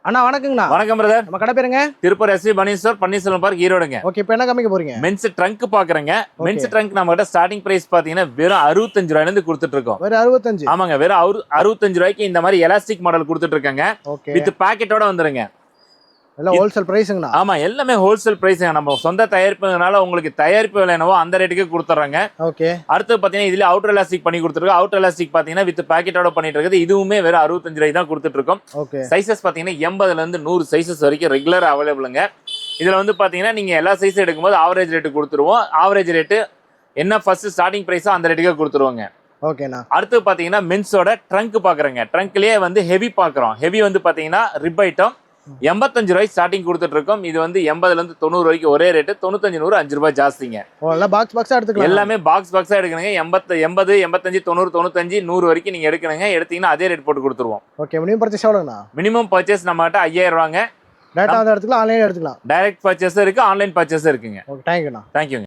அண்ணா வணக்கங்கண்ணா. வணக்கம் பிரதர். நம்ம கடை பேருங்க? திருப்பூர் எஸ்வி பனீஸ்வர் பன்னீர்செல்வம் பார்க் ஈரோடுங்க. ஓகே, இப்போ என்ன காமிக்க போறீங்க? மென்ஸ் ட்ரங்க் பாக்குறேங்க. மென்ஸ் ட்ரங்க் நம்ம கிட்ட ஸ்டார்டிங் பிரைஸ் பாத்தீங்கன்னா வெறும் 65 ரூபாயில இருந்து கொடுத்துட்டு இருக்கோம். வெறும் 65? ஆமாங்க, வெறும் 65 ரூபாய்க்கு இந்த மாதிரி எலாஸ்டிக் மாடல் கொடுத்துட்டு இருக்காங்க. வித் பாக்கெட்டோட வந்துருங்க. எல்லாம் ஹோல்சேல் பிரைஸ்ங்கண்ணா? ஆமா, எல்லாமே ஹோல்சேல் பிரைஸ்ங்க. நம்ம சொந்த தயாரிப்புனால உங்களுக்கு தயாரிப்பு விலை என்னவோ அந்த ரேட்டுக்கு கொடுத்துறாங்க. ஓகே. அடுத்து பாத்தீங்கன்னா இதுல அவுட்டர் எலாஸ்டிக் பண்ணி கொடுத்துருக்கோம். அவுட்டர் எலாஸ்டிக் பாத்தீங்கன்னா வித் பாக்கெட்டோட பண்ணிட்டு இருக்குது. இதுவுமே வெறும் 65 ரூபாய் தான் கொடுத்துட்டு இருக்கோம். ஓகே. சைசஸ் பாத்தீங்கன்னா 80ல இருந்து 100 சைசஸ் வரைக்கும் ரெகுலர் அவைலபிளுங்க. இதுல வந்து பாத்தீங்கன்னா நீங்க எல்லா சைஸ் எடுக்கும்போது ஆவரேஜ் ரேட்டு கொடுத்துருவோம். ஆவரேஜ் ரேட்டு என்ன ஃபர்ஸ்ட் ஸ்டார்டிங் பிரைஸோ அந்த ரேட்டுக்கு கொடுத்துருவோங்க. ஓகேண்ணா. அடுத்து பாத்தீங்கன்னா மென்ஸோட ட்ரங்க் பாக்குறேங்க. ட்ரங்க்லயே வந்து ஹெவி பாக்குறோம். ஹெவி வந்து பாத்தீங்கன்னா ரிப் ஐட்டம் 85 ரூபாய் ஸ்டார்டிங் கொடுத்துட்டு இருக்கோம். இது வந்து 80ல இருந்து 90 வரைக்கும் ஒரே ரேட்டு. 95 100 5 ரூபாய் ஜாஸ்திங்க. பாக்ஸ் பாக்ஸா எடுத்துக்கலாம்? எல்லாமே பாக்ஸா எடுக்கணுங்க. 80 80 85 90 95 100 வரைக்கும் நீங்க எடுக்கணுங்க. எடுத்தீங்கன்னா அதே ரேட் போட்டு கொடுத்துருவோம். ஓகே. மினிமம் பர்ச்சேஸ் எவ்வளவுண்ணா? மினிமம் பர்ச்சேஸ் நம்ம கிட்ட 5000 ரூபாங்க. டேரக்டா எடுத்துக்கலாம், ஆன்லைன்ல எடுத்துக்கலாம்? டைரக்ட் பர்ச்சேஸ் இருக்கு, ஆன்லைன் பர்ச்சேஸ் இருக்குங்க. ஓகே, தேங்க்யூண்ணா. தேங்க்யூங்க.